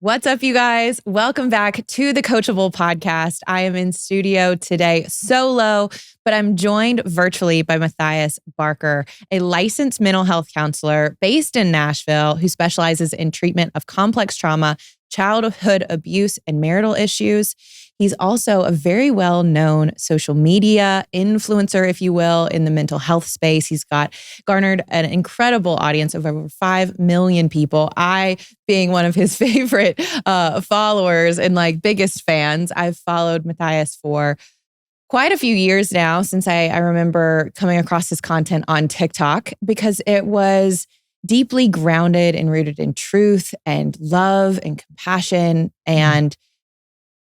What's up, you guys? Welcome back to the Coachable podcast. I am in studio today solo, but I'm joined virtually by Matthias Barker, a licensed mental health counselor based in Nashville who specializes in treatment of complex trauma, childhood abuse, and marital issues. He's also a very well-known social media influencer, if you will, in the mental health space. He's garnered an incredible audience of over 5 million people. I, being one of his favorite followers and biggest fans, I've followed Matthias for quite a few years now, since I remember coming across his content on TikTok, because it was deeply grounded and rooted in truth and love and compassion. And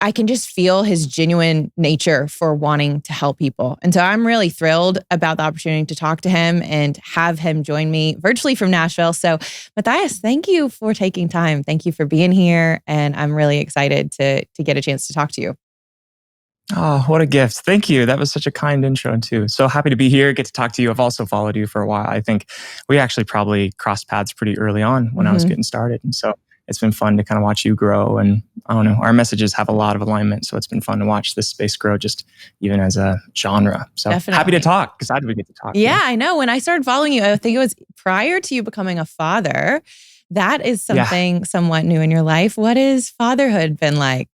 I can just feel his genuine nature for wanting to help people. And so I'm really thrilled about the opportunity to talk to him and have him join me virtually from Nashville. So Matthias, thank you for taking time. Thank you for being here. And I'm really excited to get a chance to talk to you. Oh, what a gift. Thank you. That was such a kind intro too. So happy to be here, get to talk to you. I've also followed you for a while. I think we actually probably crossed paths pretty early on when I was getting started. And so it's been fun to kind of watch you grow. And I don't know, our messages have a lot of alignment. So it's been fun to watch this space grow just even as a genre. So Definitely. Happy to talk. Excited we get to talk. Yeah, I know. When I started following you, I think it was prior to you becoming a father. That is something somewhat new in your life. What has fatherhood been like?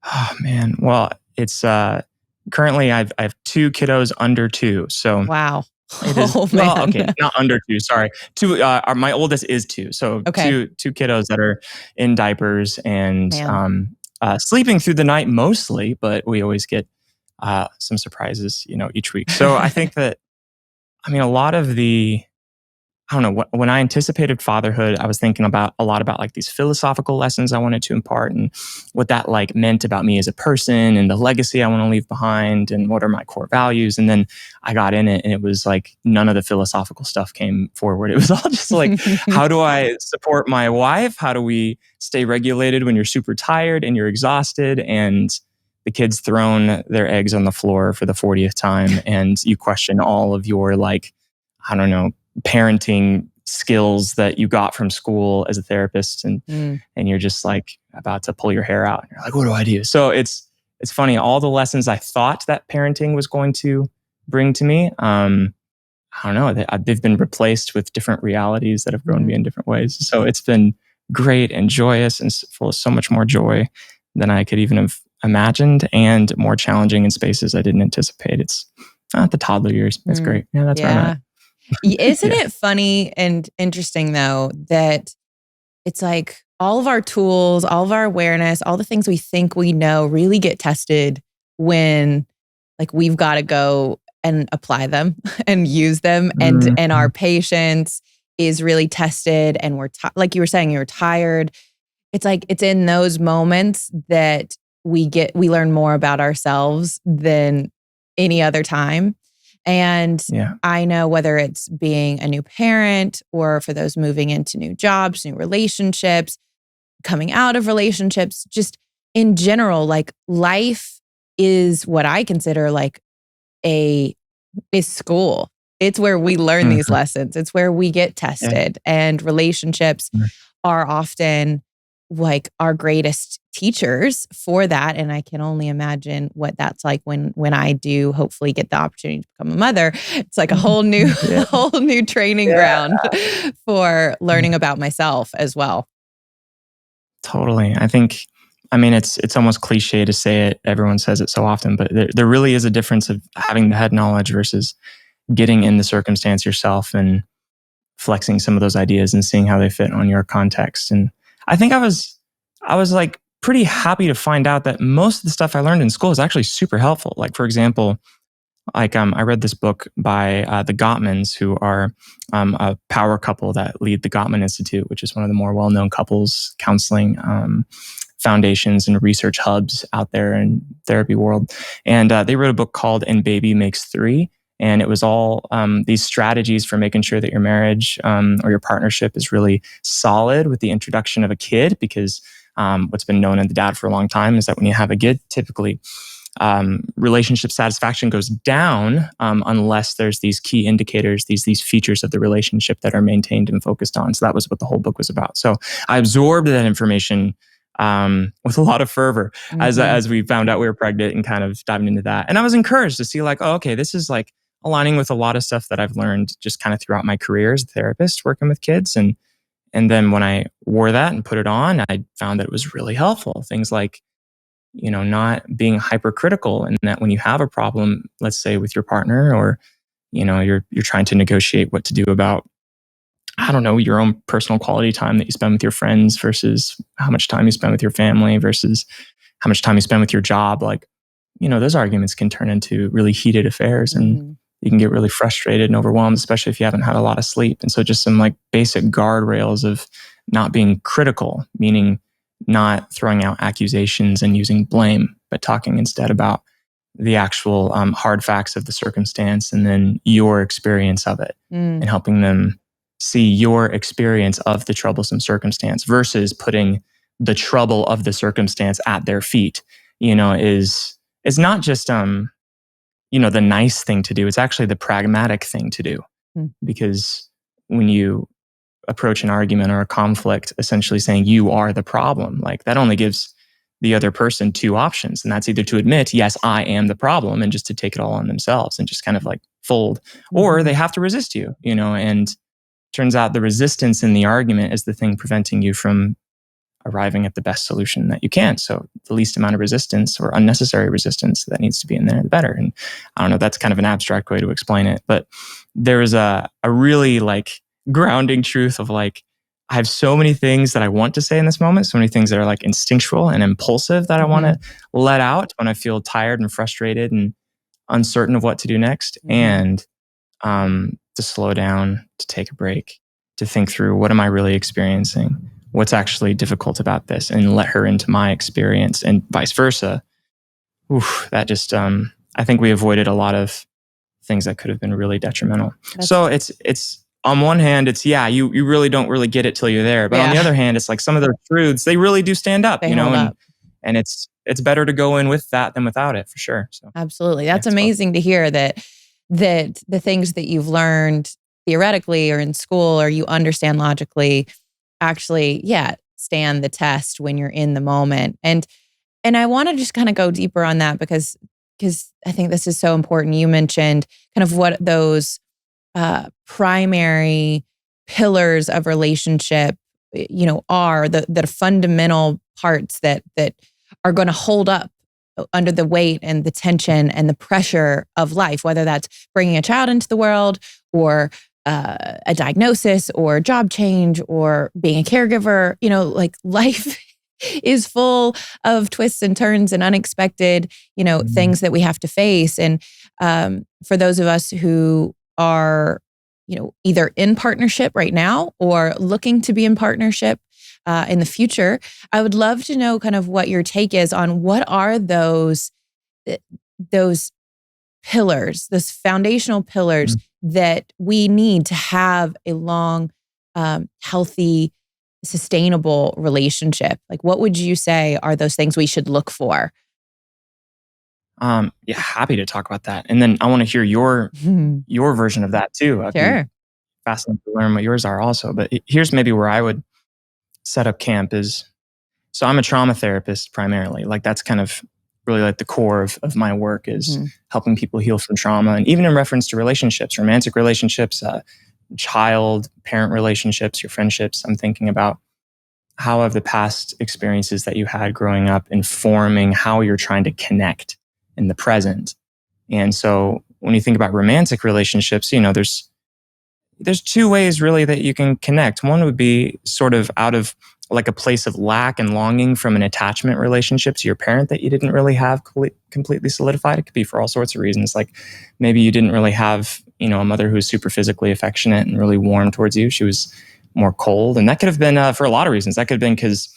Oh man. Well, it's currently I have 2 kiddos under 2. So wow. It is, well, okay, not under 2, sorry. 2, my oldest is 2. So two kiddos that are in diapers and sleeping through the night mostly, but we always get some surprises, each week. So I think that, a lot of I don't know, when I anticipated fatherhood, I was thinking a lot about these philosophical lessons I wanted to impart and what that meant about me as a person and the legacy I want to leave behind and what are my core values. And then I got in it and it was none of the philosophical stuff came forward. It was all just how do I support my wife? How do we stay regulated when you're super tired and you're exhausted and the kid's thrown their eggs on the floor for the 40th time and you question all of your I don't know, parenting skills that you got from school as a therapist and you're just about to pull your hair out and you're what do I do? So it's funny, all the lessons I thought that parenting was going to bring to me, I don't know, they've been replaced with different realities that have grown me in different ways. So it's been great and joyous and full of so much more joy than I could even have imagined and more challenging in spaces I didn't anticipate. It's the toddler years. It's great. Yeah, that's where I'm at. Isn't it funny and interesting though, that it's all of our tools, all of our awareness, all the things we think we know really get tested when we've got to go and apply them and use them. And our patience is really tested and we're, like you were saying, you're tired. It's it's in those moments that we learn more about ourselves than any other time. And I know whether it's being a new parent or for those moving into new jobs, new relationships, coming out of relationships, just in general, life is what I consider is school. It's where we learn these lessons. It's where we get tested and relationships are often our greatest teachers for that. And I can only imagine what that's like when I do hopefully get the opportunity to become a mother. It's a whole new, whole new training ground for learning about myself as well. Totally. I think, it's almost cliche to say it. Everyone says it so often, but there really is a difference of having the head knowledge versus getting in the circumstance yourself and flexing some of those ideas and seeing how they fit on your context. And I think I was pretty happy to find out that most of the stuff I learned in school is actually super helpful. For example, I read this book by the Gottmans, who are a power couple that lead the Gottman Institute, which is one of the more well-known couples counseling foundations and research hubs out there in therapy world. And they wrote a book called And Baby Makes Three. And it was all these strategies for making sure that your marriage or your partnership is really solid with the introduction of a kid, because what's been known in the data for a long time is that when you have a kid, typically relationship satisfaction goes down unless there's these key indicators, these features of the relationship that are maintained and focused on. So that was what the whole book was about. So I absorbed that information with a lot of fervor as we found out we were pregnant and kind of diving into that. And I was encouraged to see like, oh, okay, this is like aligning with a lot of stuff that I've learned just kind of throughout my career as a therapist working with kids. And then when I wore that and put it on, I found that it was really helpful. Things like, not being hypercritical, and that when you have a problem, let's say with your partner, or, you're trying to negotiate what to do about, I don't know, your own personal quality time that you spend with your friends versus how much time you spend with your family versus how much time you spend with your job. Like, those arguments can turn into really heated affairs, and you can get really frustrated and overwhelmed, especially if you haven't had a lot of sleep. And so just some like basic guardrails of not being critical, meaning not throwing out accusations and using blame, but talking instead about the actual hard facts of the circumstance and then your experience of it, and helping them see your experience of the troublesome circumstance versus putting the trouble of the circumstance at their feet, is not just, the nice thing to do. It's actually the pragmatic thing to do. Because when you approach an argument or a conflict essentially saying you are the problem, like that only gives the other person two options. And that's either to admit, yes, I am the problem, and just to take it all on themselves and just kind of like fold, or they have to resist you, and turns out the resistance in the argument is the thing preventing you from arriving at the best solution that you can. So the least amount of resistance or unnecessary resistance that needs to be in there, the better. And I don't know, that's kind of an abstract way to explain it, but there is a really like grounding truth of like, I have so many things that I want to say in this moment, so many things that are like instinctual and impulsive that I want to let out when I feel tired and frustrated and uncertain of what to do next. And to slow down, to take a break, to think through, what am I really experiencing? What's actually difficult about this? And let her into my experience, and vice versa. That just, I think we avoided a lot of things that could have been really detrimental. So it's on one hand, it's, you really don't really get it till you're there. But on the other hand, it's like some of their truths, they really do stand up, and it's better to go in with that than without it, for sure. So absolutely. That's amazing to hear that the things that you've learned theoretically or in school or you understand logically actually, stand the test when you're in the moment. And I want to just kind of go deeper on that because I think this is so important. You mentioned kind of what those primary pillars of relationship, are the fundamental parts that are going to hold up under the weight and the tension and the pressure of life, whether that's bringing a child into the world or a diagnosis or job change or being a caregiver. Like life is full of twists and turns and unexpected, things that we have to face. And for those of us who are, either in partnership right now or looking to be in partnership in the future, I would love to know kind of what your take is on what are those pillars, those foundational pillars that we need to have a long, healthy, sustainable relationship. Like, what would you say are those things we should look for? Happy to talk about that. And then I want to hear your version of that too. I'd be fascinated to learn what yours are also. But here's maybe where I would set up camp is, so I'm a trauma therapist primarily. Like that's kind of really like the core of my work is helping people heal from trauma. And even in reference to relationships, romantic relationships, child, parent relationships, your friendships, I'm thinking about how have the past experiences that you had growing up informing how you're trying to connect in the present. And so when you think about romantic relationships, there's two ways really that you can connect. One would be sort of out of like a place of lack and longing from an attachment relationship to your parent that you didn't really have completely solidified. It could be for all sorts of reasons. Like maybe you didn't really have, a mother who was super physically affectionate and really warm towards you. She was more cold. And that could have been for a lot of reasons. That could have been because,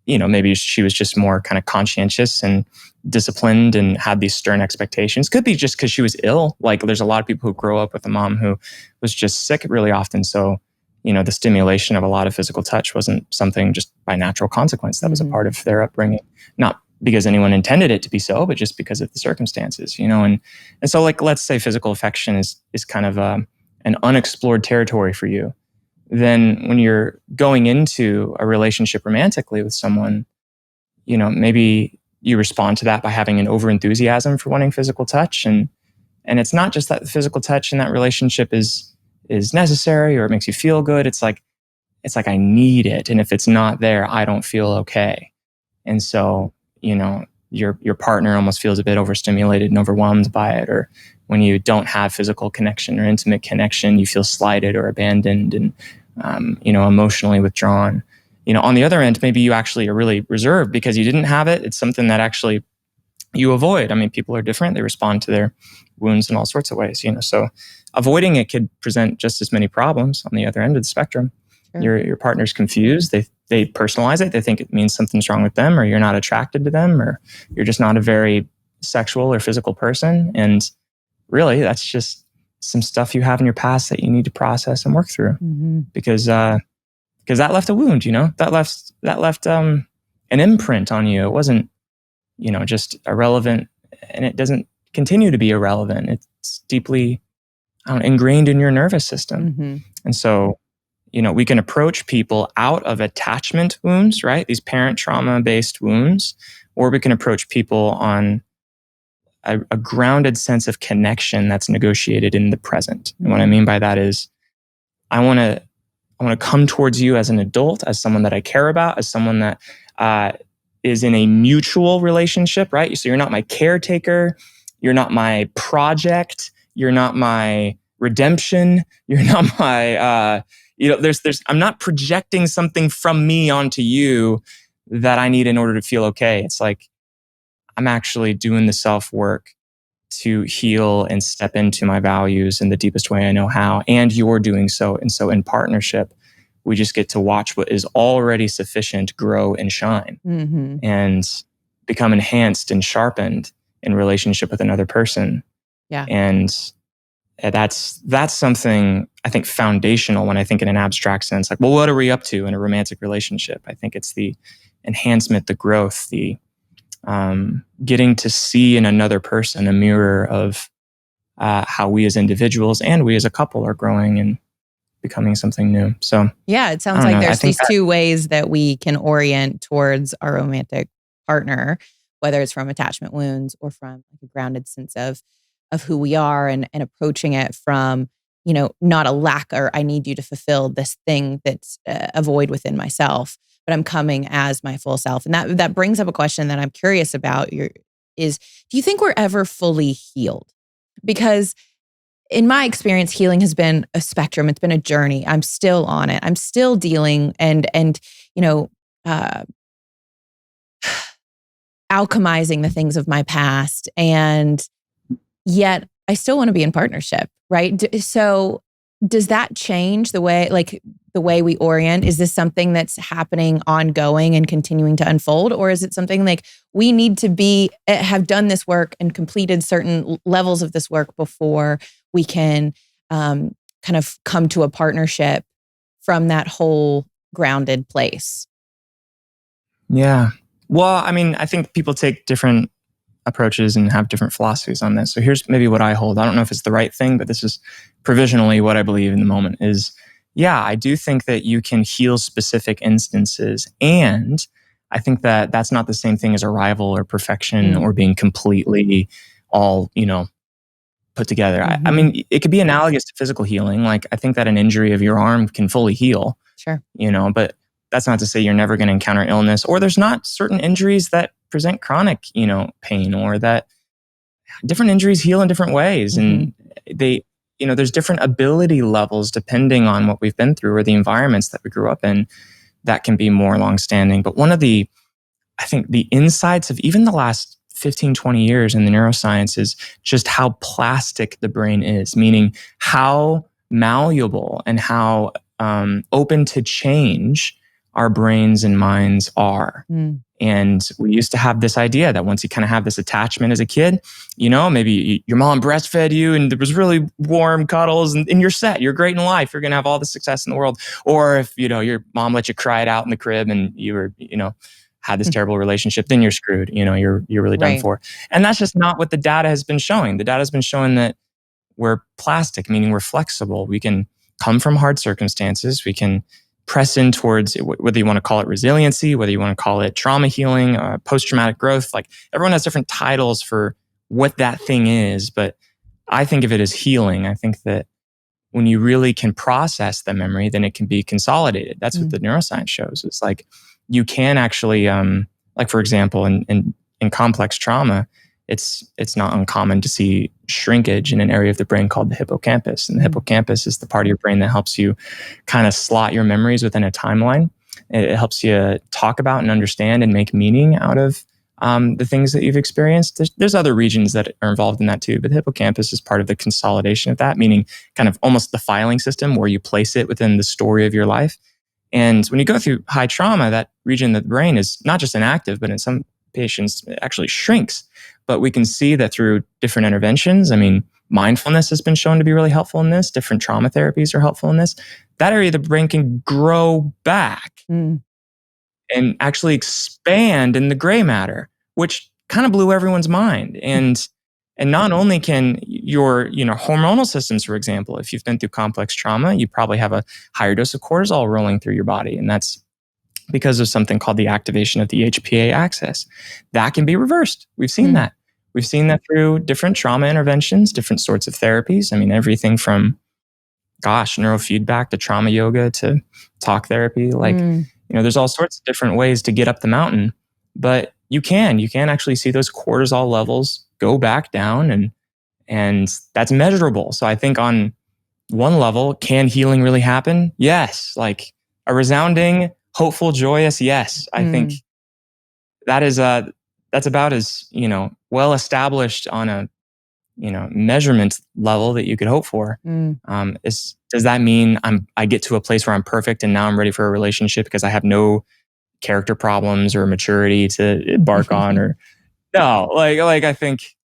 maybe she was just more kind of conscientious and disciplined and had these stern expectations. Could be just because she was ill. Like there's a lot of people who grow up with a mom who was just sick really often. So, the stimulation of a lot of physical touch wasn't something just by natural consequence. That was a part of their upbringing. Not because anyone intended it to be so, but just because of the circumstances, and so like, let's say physical affection is kind of an unexplored territory for you. Then when you're going into a relationship romantically with someone, maybe you respond to that by having an overenthusiasm for wanting physical touch. And it's not just that the physical touch in that relationship is necessary or it makes you feel good. It's like I need it. And if it's not there, I don't feel okay. And so, your partner almost feels a bit overstimulated and overwhelmed by it. Or when you don't have physical connection or intimate connection, you feel slighted or abandoned and, emotionally withdrawn. On the other end, maybe you actually are really reserved because you didn't have it. It's something that actually you avoid. I mean, people are different. They respond to their wounds in all sorts of ways, so avoiding it could present just as many problems on the other end of the spectrum. Sure. Your partner's confused. They personalize it. They think it means something's wrong with them, or you're not attracted to them, or you're just not a very sexual or physical person. And really, that's just some stuff you have in your past that you need to process and work through. Mm-hmm. Because that left a wound, that left an imprint on you. It wasn't, just irrelevant, and it doesn't continue to be irrelevant. It's deeply ingrained in your nervous system. Mm-hmm. And so, we can approach people out of attachment wounds, right? These parent trauma-based wounds, or we can approach people on a grounded sense of connection that's negotiated in the present. And what I mean by that is, I want to come towards you as an adult, as someone that I care about, as someone that is in a mutual relationship, right? So you're not my caretaker, you're not my project, you're not my redemption, you're not my I'm not projecting something from me onto you that I need in order to feel okay. It's like I'm actually doing the self-work to heal and step into my values in the deepest way I know how, and you're doing so. And so in partnership, we just get to watch what is already sufficient grow and shine, mm-hmm. and become enhanced and sharpened in relationship with another person. Yeah. And that's something I think foundational when I think in an abstract sense, like, well, what are we up to in a romantic relationship? I think it's the enhancement, the growth, the getting to see in another person a mirror of how we as individuals and we as a couple are growing and becoming something new. So yeah, it sounds like there's these two ways that we can orient towards our romantic partner, whether it's from attachment wounds or from a grounded sense of who we are, and approaching it from, not a lack or I need you to fulfill this thing that's a void within myself, but I'm coming as my full self. And that brings up a question that I'm curious about is, do you think we're ever fully healed? Because in my experience, healing has been a spectrum. It's been a journey. I'm still on it. I'm still dealing and alchemizing the things of my past. And yet I still want to be in partnership, right? So does that change the way we orient? Is this something that's happening ongoing and continuing to unfold? Or is it something like we need to have done this work and completed certain levels of this work before we can kind of come to a partnership from that whole grounded place? Yeah. Well, I mean, I think people take different approaches and have different philosophies on this. So here's maybe what I hold. I don't know if it's the right thing, but this is provisionally what I believe in the moment is, yeah, I do think that you can heal specific instances. And I think that that's not the same thing as arrival or perfection or being completely all, put together. Mm-hmm. I mean, it could be analogous to physical healing. Like, I think that an injury of your arm can fully heal. Sure. But that's not to say you're never going to encounter illness, or there's not certain injuries that present chronic, pain, or that different injuries heal in different ways. Mm-hmm. And they, there's different ability levels depending on what we've been through or the environments that we grew up in that can be more longstanding. But one of the, I think the insights of even the last 15, 20 years in the neuroscience is just how plastic the brain is, meaning how malleable and how open to change our brains and minds are. And we used to have this idea that once you kind of have this attachment as a kid, maybe your mom breastfed you and there was really warm cuddles and you're set, you're great in life, you're going to have all the success in the world. Or if, your mom let you cry it out in the crib and you were, had this terrible relationship, then you're screwed. You're really done for. And that's just not what the data has been showing. The data has been showing that we're plastic, meaning we're flexible. We can come from hard circumstances. We can press in towards, whether you want to call it resiliency, whether you want to call it trauma healing, post-traumatic growth. Like, everyone has different titles for what that thing is, but I think of it as healing. I think that when you really can process the memory, then it can be consolidated. That's what the neuroscience shows. It's like you can actually, like, for example, in complex trauma, it's not uncommon to see shrinkage in an area of the brain called the hippocampus. And the hippocampus is the part of your brain that helps you kind of slot your memories within a timeline. It helps you talk about and understand and make meaning out of the things that you've experienced. There's other regions that are involved in that too, but the hippocampus is part of the consolidation of that, meaning kind of almost the filing system where you place it within the story of your life. And when you go through high trauma, that region of the brain is not just inactive, but in some patients it actually shrinks. But we can see that through different interventions. I mean, mindfulness has been shown to be really helpful in this. Different trauma therapies are helpful in this. That area of the brain can grow back and actually expand in the gray matter, which kind of blew everyone's mind. And not only can your hormonal systems, for example, if you've been through complex trauma, you probably have a higher dose of cortisol rolling through your body. And that's because of something called the activation of the HPA axis. That can be reversed. We've seen that. We've seen that through different trauma interventions, different sorts of therapies. I mean, everything from, neurofeedback to trauma yoga to talk therapy. Like, there's all sorts of different ways to get up the mountain, but you can actually see those cortisol levels go back down, and that's measurable. So I think on one level, can healing really happen? Yes. Like a resounding, hopeful, joyous yes. I think that is that's about as, well established on a, measurement level that you could hope for. Does that mean I get to a place where I'm perfect and now I'm ready for a relationship because I have no character problems or maturity to embark on? Or no, like I think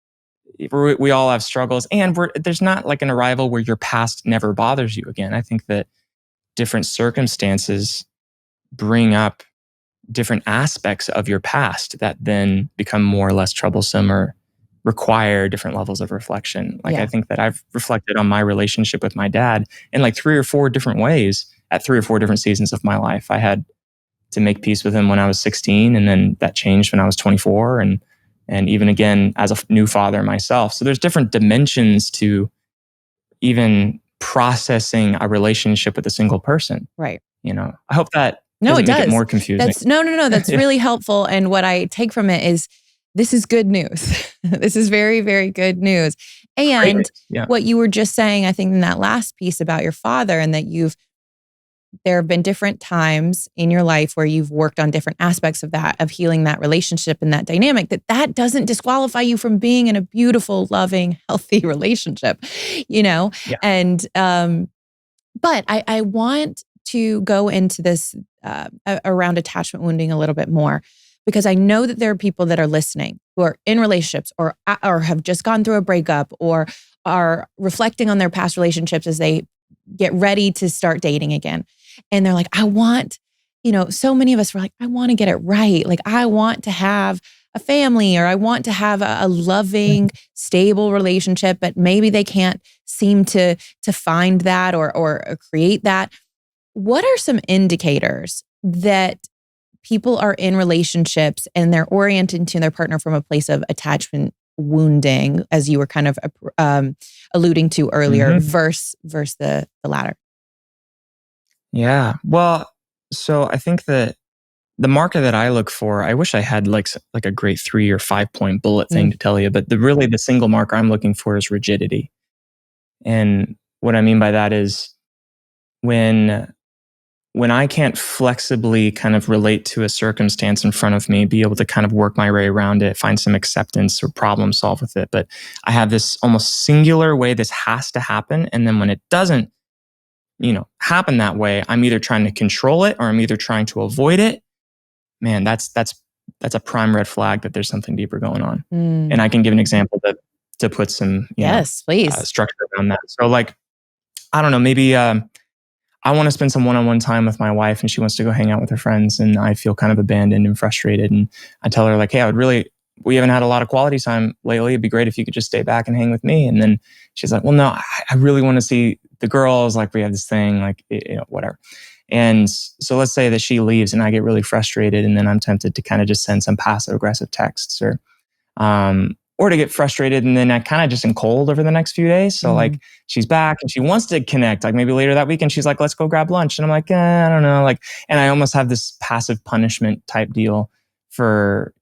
we all have struggles, and there's not like an arrival where your past never bothers you again. I think that different circumstances bring up different aspects of your past that then become more or less troublesome or require different levels of reflection. Like, I think that I've reflected on my relationship with my dad in like 3 or 4 different ways at 3 or 4 different seasons of my life. I had to make peace with him when I was 16, and then that changed when I was 24, and even again as a new father myself. So there's different dimensions to even processing a relationship with a single person. Right. I hope that it does. Make it more confusing. No. That's really helpful. And what I take from it is, this is good news. This is very, very good news. And what you were just saying, I think in that last piece about your father, and that there have been different times in your life where you've worked on different aspects of that, of healing that relationship and that dynamic, that doesn't disqualify you from being in a beautiful, loving, healthy relationship, And, but I want to go into this around attachment wounding a little bit more, because I know that there are people that are listening who are in relationships or have just gone through a breakup or are reflecting on their past relationships as they get ready to start dating again. And they're like, I want, so many of us were like, I want to get it right. Like, I want to have a family, or I want to have a loving, stable relationship, but maybe they can't seem to find that or create that. What are some indicators that people are in relationships and they're oriented to their partner from a place of attachment wounding, as you were kind of alluding to earlier, versus the latter? Yeah. Well, so I think that the marker that I look for, I wish I had like a great 3 or 5 point bullet thing to tell you, but the single marker I'm looking for is rigidity. And what I mean by that is when I can't flexibly kind of relate to a circumstance in front of me, be able to kind of work my way around it, find some acceptance or problem solve with it. But I have this almost singular way this has to happen. And then when it doesn't, happen that way, I'm either trying to control it or I'm either trying to avoid it. Man, that's a prime red flag that there's something deeper going on. And I can give an example to put some, please, structure around that. So like, I don't know, maybe, I want to spend some one-on-one time with my wife and she wants to go hang out with her friends and I feel kind of abandoned and frustrated. And I tell her like, hey, we haven't had a lot of quality time lately. It'd be great if you could just stay back and hang with me. And then she's like, well, no, I really want to see the girls. Like we have this thing, like, whatever. And so let's say that she leaves and I get really frustrated and then I'm tempted to kind of just send some passive aggressive texts or to get frustrated and then I kind of just am cold over the next few days. So like she's back and she wants to connect, like maybe later that week and she's like, let's go grab lunch. And I'm like, I don't know. Like, and I almost have this passive punishment type deal for,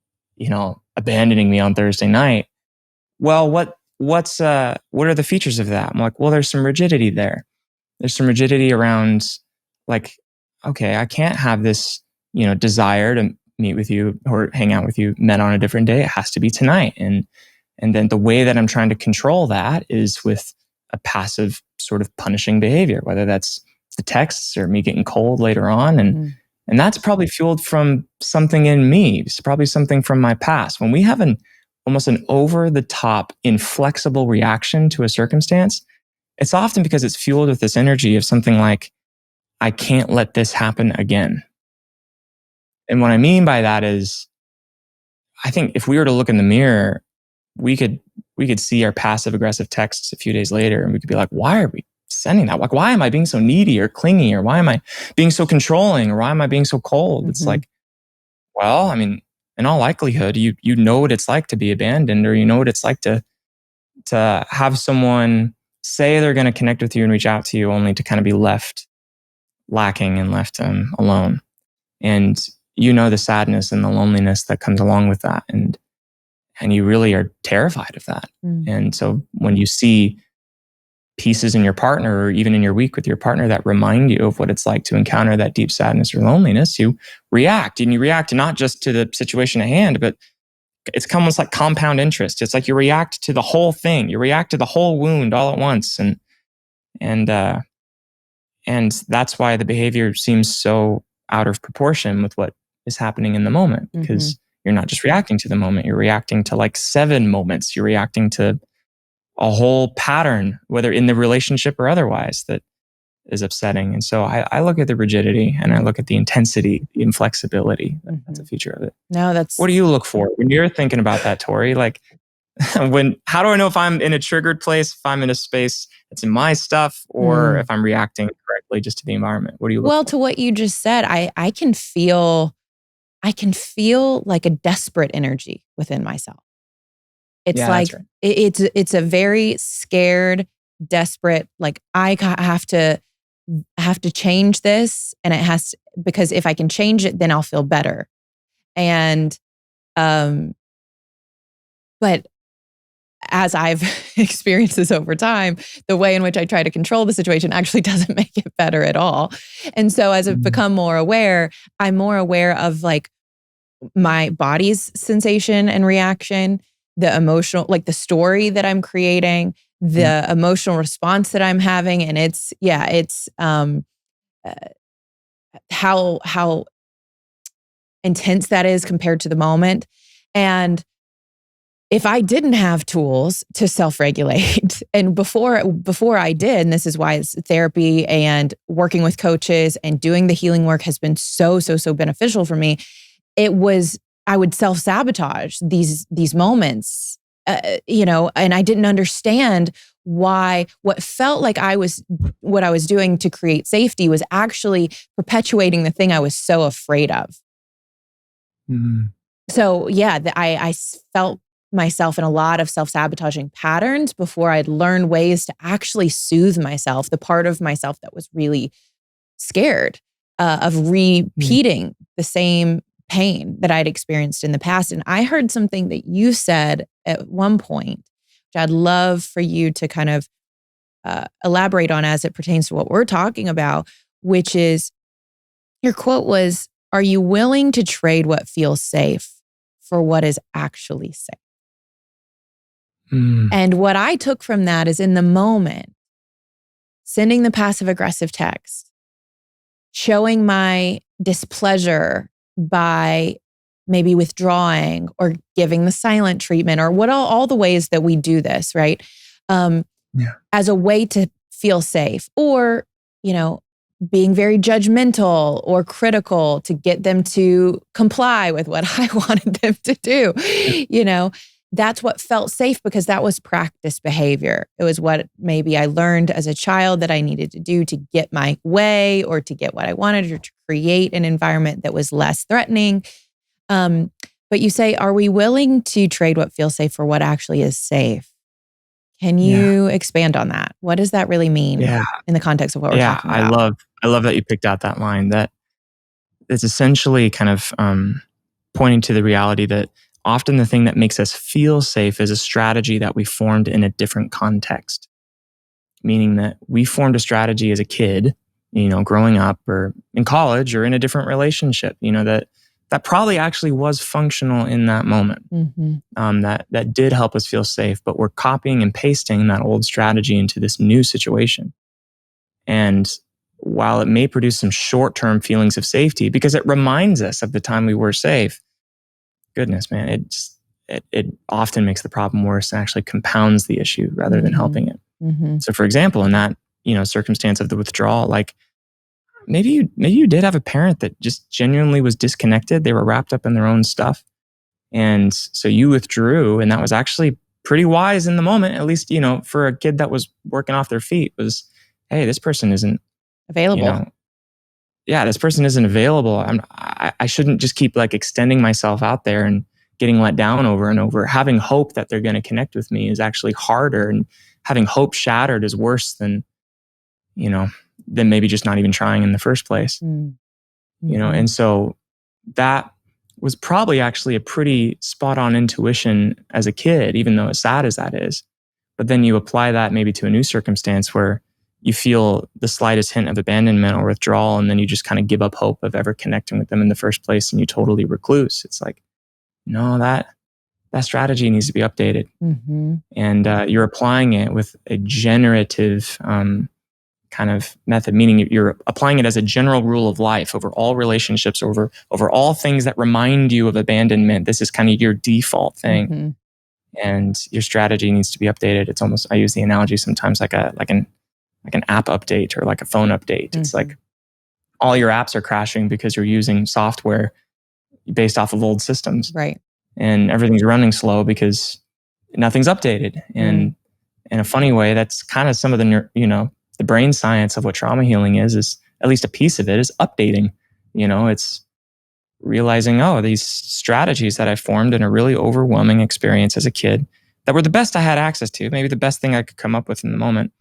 abandoning me on Thursday night. Well, what are the features of that? I'm like, well, there's some rigidity there. There's some rigidity around like, okay, I can't have this, desire to meet with you or hang out with you met on a different day. It has to be tonight. And then the way that I'm trying to control that is with a passive sort of punishing behavior, whether that's the texts or me getting cold later on. And that's probably fueled from something in me. It's probably something from my past. When we have almost an over the top, inflexible reaction to a circumstance, it's often because it's fueled with this energy of something like, I can't let this happen again. And what I mean by that is, I think if we were to look in the mirror, we could see our passive aggressive texts a few days later and we could be like, why are we sending that? Like, why am I being so needy or clingy? Or why am I being so controlling? Or why am I being so cold? It's like, well, I mean, in all likelihood, you know what it's like to be abandoned, or you know what it's like to have someone say they're going to connect with you and reach out to you only to kind of be left lacking and left alone. And the sadness and the loneliness that comes along with that. And you really are terrified of that. And so when you see pieces in your partner or even in your week with your partner that remind you of what it's like to encounter that deep sadness or loneliness, you react. And you react not just to the situation at hand, but it's almost like compound interest. It's like you react to the whole thing. You react to the whole wound all at once. And that's why the behavior seems so out of proportion with what is happening in the moment, because you're not just reacting to the moment, you're reacting to like 7 moments. You're reacting to a whole pattern, whether in the relationship or otherwise, that is upsetting. And so I look at the rigidity and I look at the intensity, the inflexibility. That's a feature of it. What do you look for when you're thinking about that, Tori? Like, how do I know if I'm in a triggered place, if I'm in a space that's in my stuff, or if I'm reacting correctly just to the environment? What do you look for? Well, to what you just said, I can feel like a desperate energy within myself. It's like, right. It's a very scared, desperate, like I have to change this, and because if I can change it, then I'll feel better. And, but as I've experienced this over time, the way in which I try to control the situation actually doesn't make it better at all. And so as I've become more aware, I'm more aware of like my body's sensation and reaction, the emotional, like the story that I'm creating, the emotional response that I'm having. And it's how intense that is compared to the moment. And if I didn't have tools to self-regulate, and before I did, and this is why it's therapy and working with coaches and doing the healing work has been so beneficial for me. I would self-sabotage these moments, and I didn't understand why what felt like what I was doing to create safety was actually perpetuating the thing I was so afraid of. So yeah, I felt myself in a lot of self-sabotaging patterns before I'd learned ways to actually soothe myself, the part of myself that was really scared of repeating the same pain that I'd experienced in the past. And I heard something that you said at one point, which I'd love for you to kind of elaborate on as it pertains to what we're talking about, which is, your quote was, "Are you willing to trade what feels safe for what is actually safe?" And what I took from that is, in the moment, sending the passive aggressive text, showing my displeasure by maybe withdrawing or giving the silent treatment, or what all the ways that we do this, right? As a way to feel safe, or, being very judgmental or critical to get them to comply with what I wanted them to do. You know, that's what felt safe because that was practice behavior. It was what maybe I learned as a child that I needed to do to get my way or to get what I wanted or to create an environment that was less threatening. But you say, are we willing to trade what feels safe for what actually is safe? Can you expand on that? What does that really mean in the context of what we're talking about? I love that you picked out that line. That it's essentially kind of pointing to the reality that often the thing that makes us feel safe is a strategy that we formed in a different context. Meaning that we formed a strategy as a kid, growing up or in college or in a different relationship, that probably actually was functional in that moment. That did help us feel safe, but we're copying and pasting that old strategy into this new situation. And while it may produce some short-term feelings of safety because it reminds us of the time we were safe, goodness, man, it often makes the problem worse and actually compounds the issue rather than helping it. So for example, in that, circumstance of the withdrawal, like maybe you did have a parent that just genuinely was disconnected. They were wrapped up in their own stuff. And so you withdrew, and that was actually pretty wise in the moment, at least, for a kid that was working off their feet was, hey, this person isn't available. This person isn't available. I shouldn't just keep like extending myself out there and getting let down over and over. Having hope that they're going to connect with me is actually harder, and having hope shattered is worse than maybe just not even trying in the first place. And so that was probably actually a pretty spot on intuition as a kid, even though as sad as that is. But then you apply that maybe to a new circumstance where you feel the slightest hint of abandonment or withdrawal, and then you just kind of give up hope of ever connecting with them in the first place, and you totally recluse. It's like, no, that strategy needs to be updated. And you're applying it with a generative kind of method, meaning you're applying it as a general rule of life over all relationships, over all things that remind you of abandonment. This is kind of your default thing. And your strategy needs to be updated. It's almost, I use the analogy sometimes like an app update or like a phone update. It's like all your apps are crashing because you're using software based off of old systems. Right. And everything's running slow because nothing's updated. And in a funny way, that's kind of some of the, the brain science of what trauma healing is at least a piece of it is updating. It's realizing, these strategies that I formed in a really overwhelming experience as a kid that were the best I had access to, maybe the best thing I could come up with in the moment.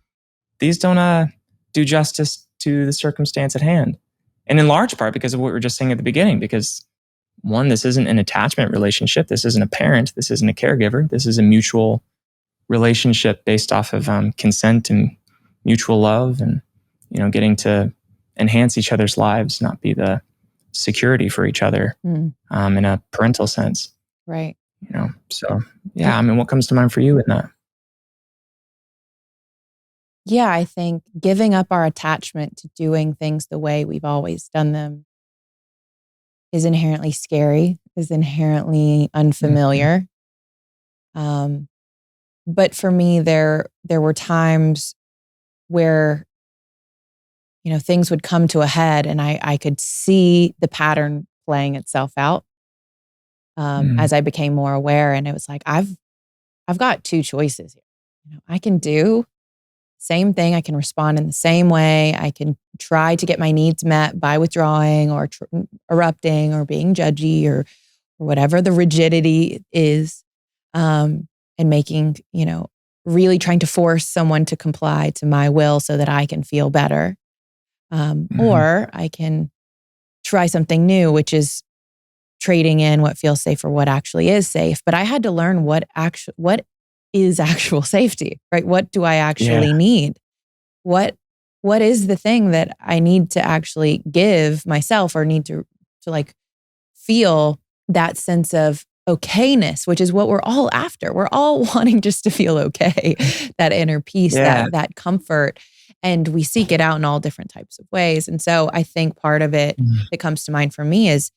These don't do justice to the circumstance at hand. And in large part because of what we were just saying at the beginning, because one, this isn't an attachment relationship. This isn't a parent. This isn't a caregiver. This is a mutual relationship based off of consent and mutual love and, getting to enhance each other's lives, not be the security for each other in a parental sense. Right. So yeah, what comes to mind for you in that? Yeah, I think giving up our attachment to doing things the way we've always done them is inherently scary, is inherently unfamiliar. But for me, there were times where, things would come to a head and I could see the pattern playing itself out as I became more aware. And it was like, I've got two choices here. I can do same thing. I can respond in the same way. I can try to get my needs met by withdrawing or erupting or being judgy or whatever the rigidity is, and making, really trying to force someone to comply to my will so that I can feel better. Or I can try something new, which is trading in what feels safe for what actually is safe. But I had to learn what is actual safety, right? What do I actually need? What is the thing that I need to actually give myself or need to like feel that sense of okayness, which is what we're all after. We're all wanting just to feel okay, that inner peace, that comfort. And we seek it out in all different types of ways. And so I think part of it that comes to mind for me is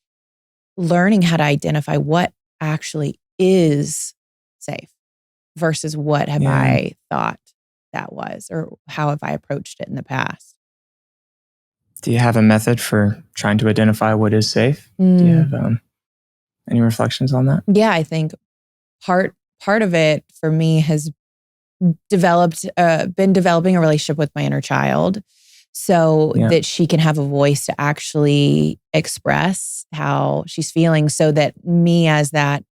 learning how to identify what actually is safe versus what have I thought that was, or how have I approached it in the past. Do you have a method for trying to identify what is safe? Do you have any reflections on that? Yeah, I think part of it for me has been developing a relationship with my inner child so that she can have a voice to actually express how she's feeling, so that me as that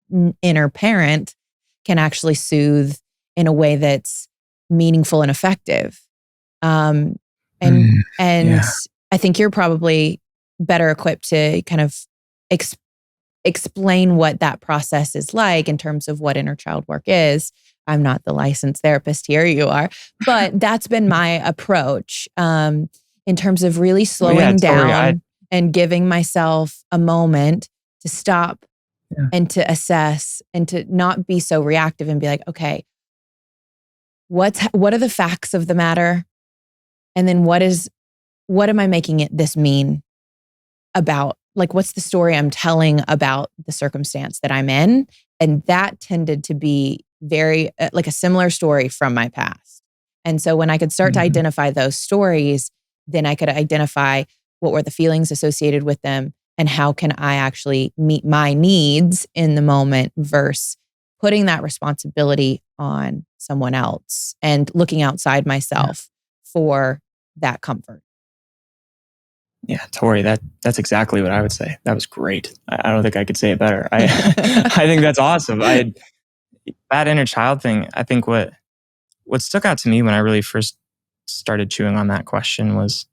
inner parent can actually soothe in a way that's meaningful and effective. And I think you're probably better equipped to kind of explain what that process is like in terms of what inner child work is. I'm not the licensed therapist here, you are, but that's been my approach in terms of really slowing down and giving myself a moment to stop and to assess and to not be so reactive and be like, okay, what are the facts of the matter? And then what am I making this mean about? Like, what's the story I'm telling about the circumstance that I'm in? And that tended to be very like a similar story from my past. And so when I could start to identify those stories, then I could identify what were the feelings associated with them and how can I actually meet my needs in the moment versus putting that responsibility on someone else and looking outside myself for that comfort. Yeah, Tori, that's exactly what I would say. That was great. I don't think I could say it better. I think that's awesome. That inner child thing, I think what stuck out to me when I really first started chewing on that question was,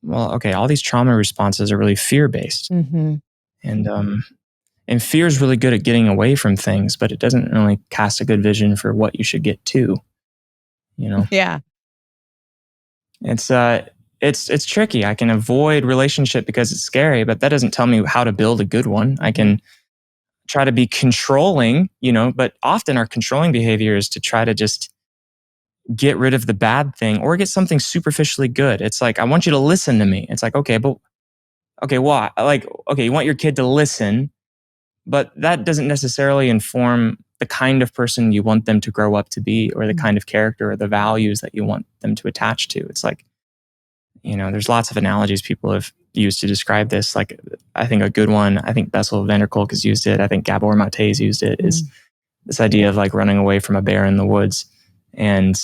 well, okay, all these trauma responses are really fear-based. And fear is really good at getting away from things, but it doesn't really cast a good vision for what you should get to, you know? Yeah. It's tricky. I can avoid relationship because it's scary, but that doesn't tell me how to build a good one. I can try to be controlling, but often our controlling behavior is to try to just get rid of the bad thing or get something superficially good. It's like, I want you to listen to me. It's like, okay, why? Like, okay, you want your kid to listen, but that doesn't necessarily inform the kind of person you want them to grow up to be or the kind of character or the values that you want them to attach to. It's like, there's lots of analogies people have used to describe this. Like, I think a good one, I think Bessel van der Kolk has used it. I think Gabor Maté used it, is this idea of like running away from a bear in the woods. And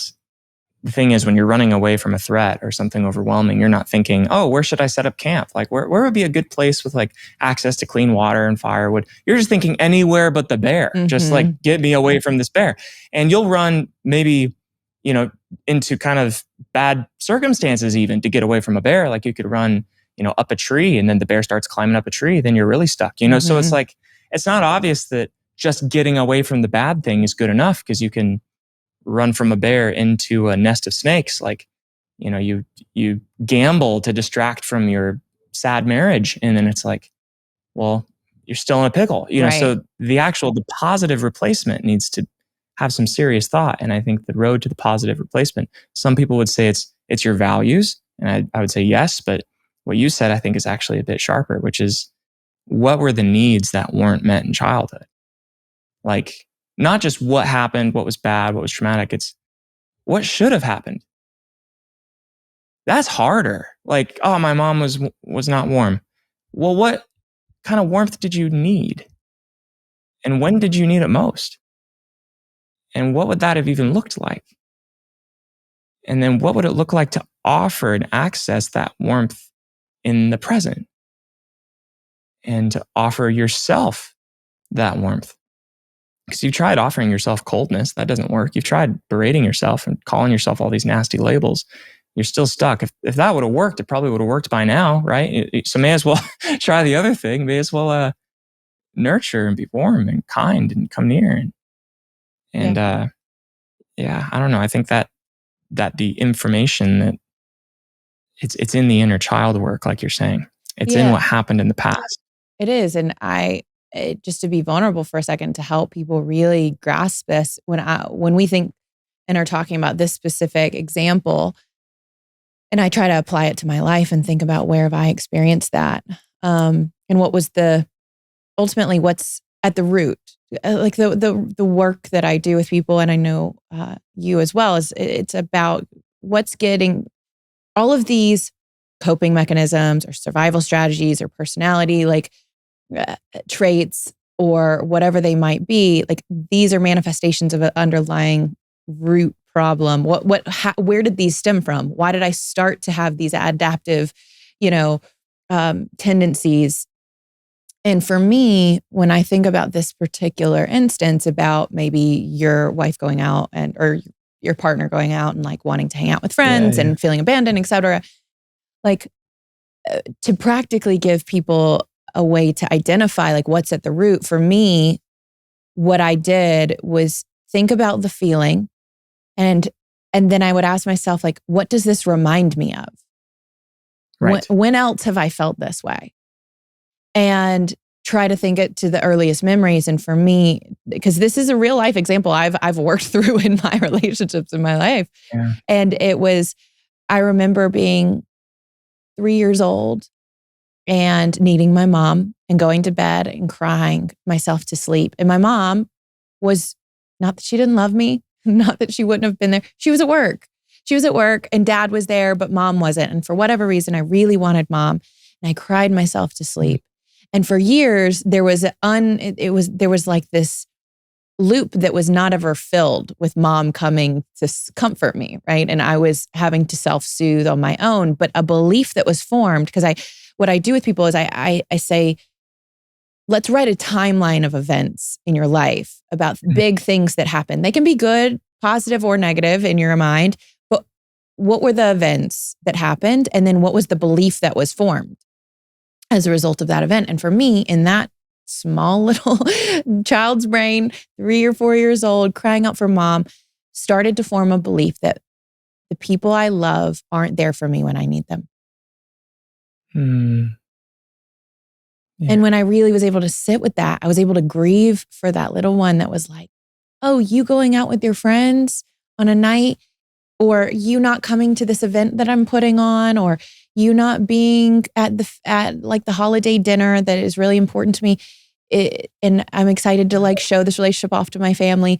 the thing is, when you're running away from a threat or something overwhelming, you're not thinking, oh, where should I set up camp? Like, where would be a good place with like access to clean water and firewood? You're just thinking anywhere but the bear. Just like, get me away from this bear. And you'll run maybe, into kind of bad circumstances even to get away from a bear. Like you could run, up a tree and then the bear starts climbing up a tree. Then you're really stuck, So it's like, it's not obvious that just getting away from the bad thing is good enough, because you can run from a bear into a nest of snakes. Like, you gamble to distract from your sad marriage. And then it's like, well, you're still in a pickle, Right. So the positive replacement needs to have some serious thought. And I think the road to the positive replacement, some people would say it's your values. And I would say yes, but what you said, I think, is actually a bit sharper, which is, what were the needs that weren't met in childhood? Like, not just what happened, what was bad, what was traumatic. It's what should have happened. That's harder. Like, oh, my mom was not warm. Well, what kind of warmth did you need? And when did you need it most? And what would that have even looked like? And then what would it look like to offer and access that warmth in the present? And to offer yourself that warmth. Because you've tried offering yourself coldness. That doesn't work. You've tried berating yourself and calling yourself all these nasty labels. You're still stuck. If that would have worked, it probably would have worked by now, right? So may as well try the other thing. May as well nurture and be warm and kind and come near. And I don't know. I think that the information that it's in the inner child work, like you're saying. It's in what happened in the past. It is. And just to be vulnerable for a second, to help people really grasp this, when we think and are talking about this specific example, and I try to apply it to my life and think about where have I experienced that, and what was ultimately what's at the root, like the work that I do with people, and I know you as well, is it's about what's getting all of these coping mechanisms or survival strategies or personality traits or whatever they might be, like these are manifestations of an underlying root problem. Where did these stem from? Why did I start to have these adaptive, tendencies? And for me, when I think about this particular instance about maybe your wife going out or your partner going out and like wanting to hang out with friends and feeling abandoned, et cetera, like to practically give people a way to identify like what's at the root. For me, what I did was think about the feeling and then I would ask myself, like, what does this remind me of? Right. When else have I felt this way? And try to think it to the earliest memories. And for me, because this is a real life example I've worked through in my relationships in my life. Yeah. And I remember being 3 years old and needing my mom and going to bed and crying myself to sleep. And my mom was, not that she didn't love me, not that she wouldn't have been there. She was at work. She was at work and dad was there, but mom wasn't. And for whatever reason, I really wanted mom and I cried myself to sleep. And for years, there was like this loop that was not ever filled with mom coming to comfort me, right? And I was having to self-soothe on my own, but a belief that was formed, because what I do with people is I say, let's write a timeline of events in your life about big things that happen. They can be good, positive, or negative in your mind, but what were the events that happened? And then what was the belief that was formed as a result of that event? And for me, in that small little child's brain, 3 or 4 years old, crying out for mom, started to form a belief that the people I love aren't there for me when I need them. Yeah. And when I really was able to sit with that, I was able to grieve for that little one that was like, oh, you going out with your friends on a night, or you not coming to this event that I'm putting on, or you not being at the holiday dinner that is really important to me. And I'm excited to like show this relationship off to my family.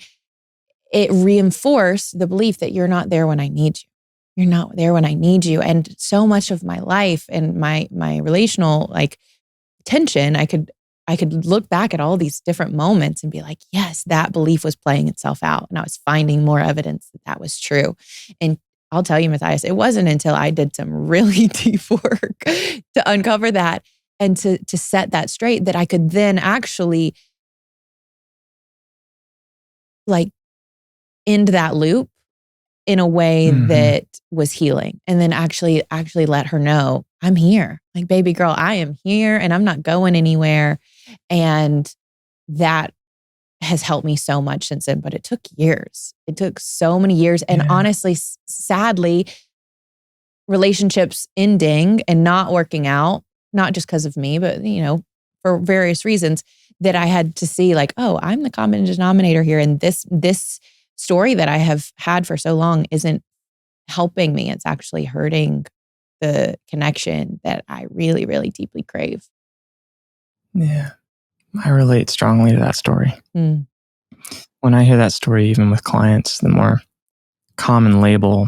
It reinforced the belief that you're not there when I need you. You're not there when I need you. And so much of my life and my relational like tension, I could look back at all these different moments and be like, yes, that belief was playing itself out. And I was finding more evidence that was true. And I'll tell you, Matthias, it wasn't until I did some really deep work to uncover that and to set that straight that I could then actually like end that loop in a way that was healing. And then actually let her know, I'm here. Like, baby girl, I am here and I'm not going anywhere. And that has helped me so much since then, but it took years. It took so many years. And honestly, sadly, relationships ending and not working out, not just because of me, but for various reasons, that I had to see like, oh, I'm the common denominator here. And this story that I have had for so long isn't helping me. It's actually hurting the connection that I really, really deeply crave. Yeah. I relate strongly to that story. When I hear that story, even with clients, the more common label,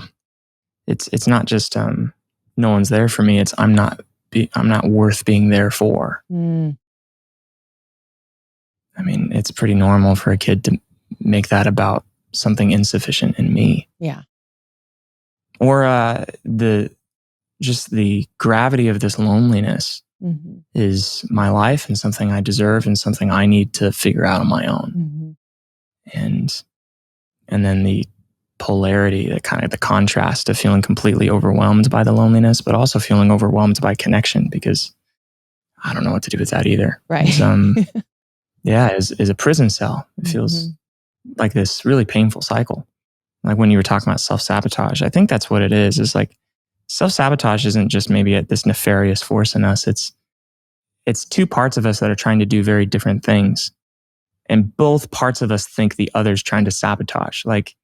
it's not just no one's there for me. It's I'm not worth being there for. I mean, it's pretty normal for a kid to make that about something insufficient in me. Yeah. Or the gravity of this loneliness is my life and something I deserve and something I need to figure out on my own. And then the polarity, the contrast of feeling completely overwhelmed by the loneliness, but also feeling overwhelmed by connection because I don't know what to do with that either. Right. Is a prison cell. It feels like this really painful cycle. Like when you were talking about self-sabotage, I think that's what it is. It's like self-sabotage isn't just maybe this nefarious force in us. It's two parts of us that are trying to do very different things. And both parts of us think the other's trying to sabotage. Like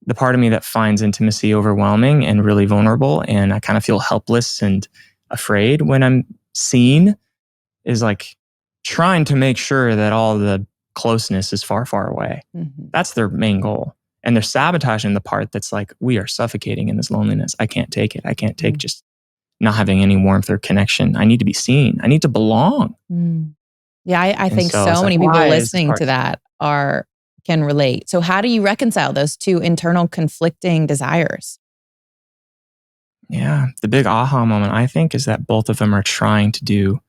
the part of me that finds intimacy overwhelming and really vulnerable, and I kind of feel helpless and afraid when I'm seen, is like trying to make sure that all the closeness is far, far away. That's their main goal. And they're sabotaging the part that's like, we are suffocating in this loneliness. I can't take it. I can't take just not having any warmth or connection. I need to be seen. I need to belong. Yeah, I think so many people listening to that can relate. So how do you reconcile those two internal conflicting desires? Yeah, the big aha moment, I think, is that both of them are trying to do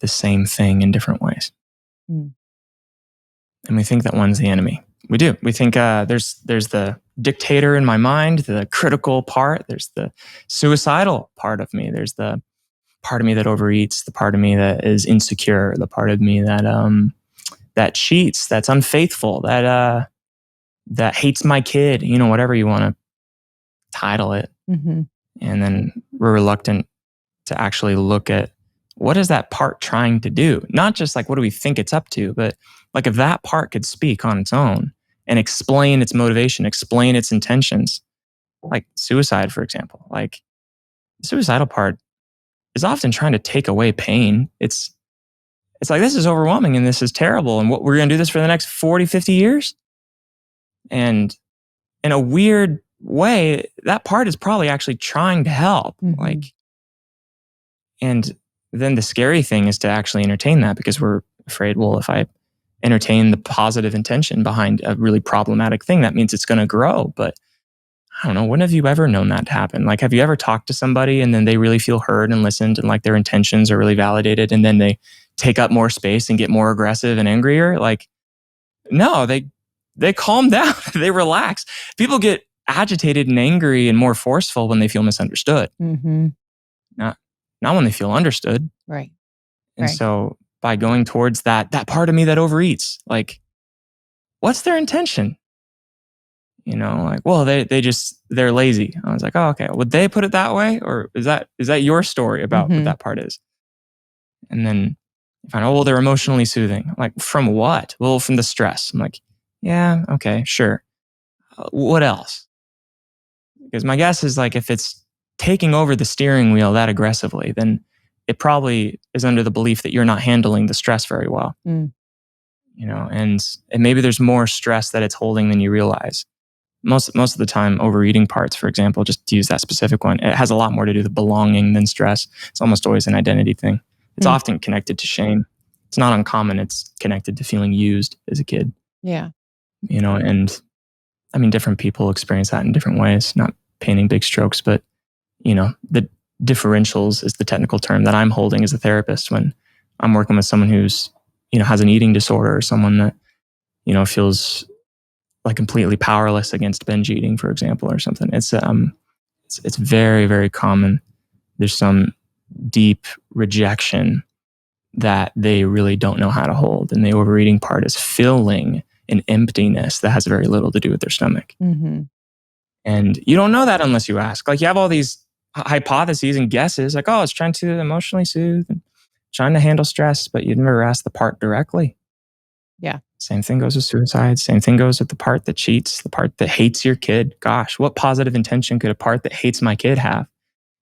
the same thing in different ways. And we think that one's the enemy. We do. We think there's the dictator in my mind, the critical part. There's the suicidal part of me. There's the part of me that overeats, the part of me that is insecure, the part of me that cheats, that's unfaithful, that hates my kid. Whatever you want to title it. And then we're reluctant to actually look at what is that part trying to do? Not just like, what do we think it's up to, but like if that part could speak on its own and explain its motivation, explain its intentions, like suicide, for example. Like the suicidal part is often trying to take away pain. It's like, this is overwhelming and this is terrible. And what we're going to do this for the next 40, 50 years. And in a weird way, that part is probably actually trying to help. And then the scary thing is to actually entertain that, because we're afraid, well, if I entertain the positive intention behind a really problematic thing, that means it's going to grow. But I don't know, when have you ever known that to happen? Like, have you ever talked to somebody and then they really feel heard and listened and like their intentions are really validated, and then they take up more space and get more aggressive and angrier? Like, no, they calm down, they relax. People get agitated and angry and more forceful when they feel misunderstood. Not when they feel understood. Right. And so by going towards that part of me that overeats, like, what's their intention? Like, well, they're lazy. I was like, oh, okay. Would they put it that way? Or is that your story about what that part is? And then I find, well, they're emotionally soothing. I'm like, from what? Well, from the stress. I'm like, yeah, okay, sure. What else? Because my guess is, like, if it's taking over the steering wheel that aggressively, then it probably is under the belief that you're not handling the stress very well. And maybe there's more stress that it's holding than you realize. Most of the time, overeating parts, for example, just to use that specific one, it has a lot more to do with belonging than stress. It's almost always an identity thing. It's often connected to shame. It's not uncommon. It's connected to feeling used as a kid. Yeah. And I mean, different people experience that in different ways, not painting big strokes, but the differentials is the technical term that I'm holding as a therapist when I'm working with someone who's, has an eating disorder, or someone that, feels like completely powerless against binge eating, for example, or something. It's very, very common. There's some deep rejection that they really don't know how to hold. And the overeating part is filling an emptiness that has very little to do with their stomach. And you don't know that unless you ask. Like, you have all these hypotheses and guesses, like, oh, it's trying to emotionally soothe and trying to handle stress, but you never ask the part directly. Yeah. Same thing goes with suicide. Same thing goes with the part that cheats, the part that hates your kid. Gosh, what positive intention could a part that hates my kid have?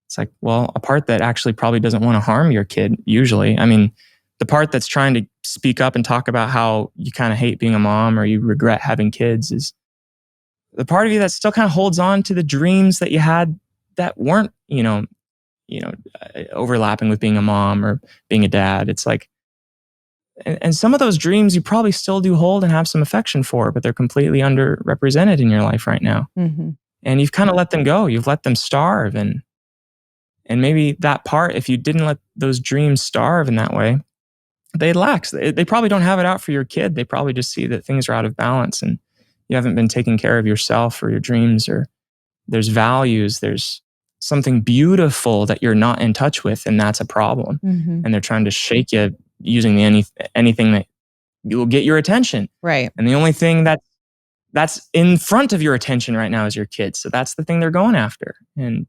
It's like, well, a part that actually probably doesn't want to harm your kid, usually. I mean, the part that's trying to speak up and talk about how you kind of hate being a mom or you regret having kids is the part of you that still kind of holds on to the dreams that you had that weren't, overlapping with being a mom or being a dad. It's like, and some of those dreams you probably still do hold and have some affection for, but they're completely underrepresented in your life right now. And you've kind of let them go. You've let them starve. And maybe that part, if you didn't let those dreams starve in that way, they'd lax. They probably don't have it out for your kid. They probably just see that things are out of balance and you haven't been taking care of yourself or your dreams, or there's values, there's something beautiful that you're not in touch with, and that's a problem. And they're trying to shake you using anything that will get your attention. Right. And the only thing that's in front of your attention right now is your kids. So that's the thing they're going after. And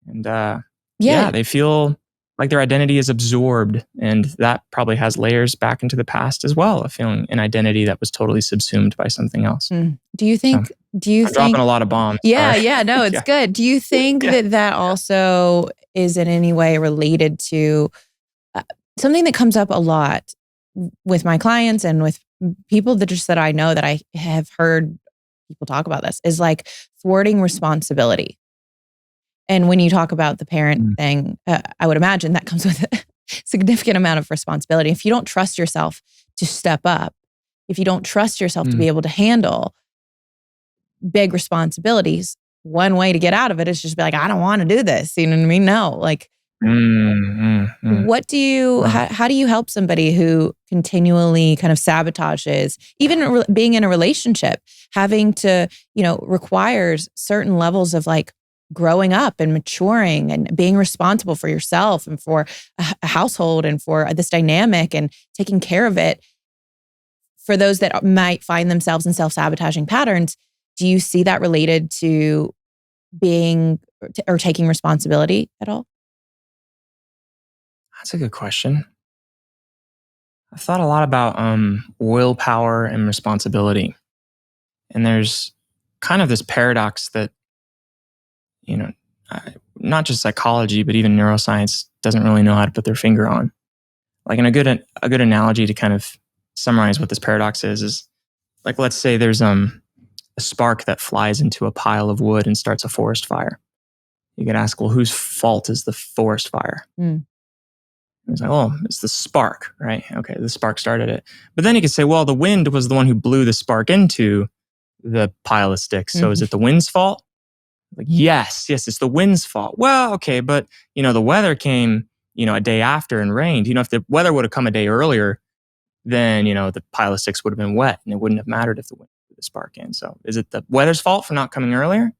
they feel like their identity is absorbed, and that probably has layers back into the past as well, of feeling an identity that was totally subsumed by something else. Do you think I'm dropping a lot of bombs. Yeah, no, it's good. Do you think that also is in any way related to something that comes up a lot with my clients and with people that I know, that I have heard people talk about this, is like thwarting responsibility. And when you talk about the parent Mm. thing, I would imagine that comes with a significant amount of responsibility. If you don't trust yourself to step up, if you don't trust yourself to be able to handle big responsibilities, one way to get out of it is just be like, I don't want to do this. You know what I mean? No, like, what do you, how do you help somebody who continually kind of sabotages, even being in a relationship, having to, requires certain levels of like growing up and maturing and being responsible for yourself and for a household and for this dynamic and taking care of it. For those that might find themselves in self-sabotaging patterns, do you see that related to being or taking responsibility at all? That's a good question. I've thought a lot about willpower and responsibility. And there's kind of this paradox that, you know, not just psychology, but even neuroscience doesn't really know how to put their finger on. Like, and a good analogy to kind of summarize what this paradox is like, let's say there's a spark that flies into a pile of wood and starts a forest fire. You could ask, well, whose fault is the forest fire? It's like, oh, it's the spark, right? Okay, the spark started it. But then you could say, well, the wind was the one who blew the spark into the pile of sticks. So is it the wind's fault? Like, yes, it's the wind's fault. Well, okay, but the weather came, a day after and rained. If the weather would have come a day earlier, then the pile of sticks would have been wet, and it wouldn't have mattered if the wind blew the spark in. So is it the weather's fault for not coming earlier?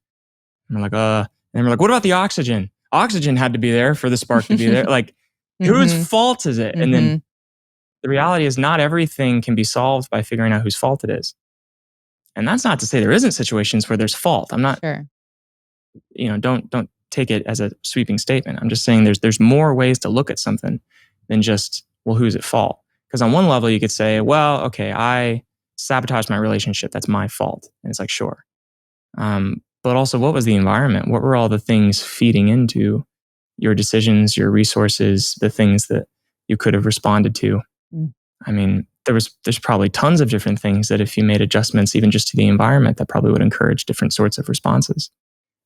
And we're like, and we're like, what about the oxygen? Oxygen had to be there for the spark to be there. Like, whose fault is it? And then the reality is not everything can be solved by figuring out whose fault it is. And that's not to say there isn't situations where there's fault. I'm not, Sure. Don't take it as a sweeping statement. I'm just saying there's more ways to look at something than just, well, who's at fault? Because on one level you could say, well, okay, I sabotaged my relationship. That's my fault. And it's like, sure. But also, what was the environment? What were all the things feeding into your decisions, your resources, the things that you could have responded to? I mean, there's probably tons of different things that if you made adjustments even just to the environment, that probably would encourage different sorts of responses.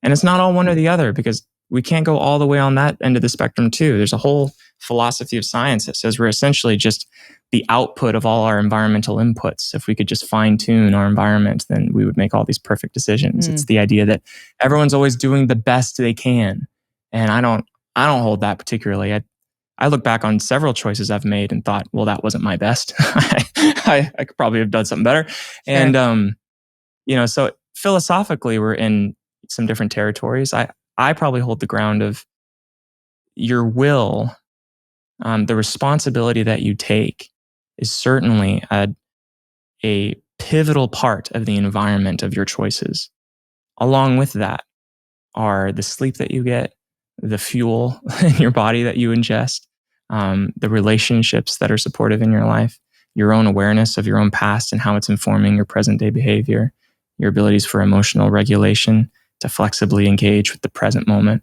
And it's not all one or the other, because we can't go all the way on that end of the spectrum too. There's a whole philosophy of science that says we're essentially just the output of all our environmental inputs. If we could just fine tune our environment, then we would make all these perfect decisions. It's the idea that everyone's always doing the best they can. And I don't hold that particularly. I look back on several choices I've made and thought, well, that wasn't my best. I could probably have done something better. Sure. And, so philosophically, we're in some different territories. I probably hold the ground of your will. The responsibility that you take is certainly a pivotal part of the environment of your choices. Along with that are the sleep that you get, the fuel in your body that you ingest, the relationships that are supportive in your life, your own awareness of your own past and how it's informing your present day behavior, your abilities for emotional regulation, to flexibly engage with the present moment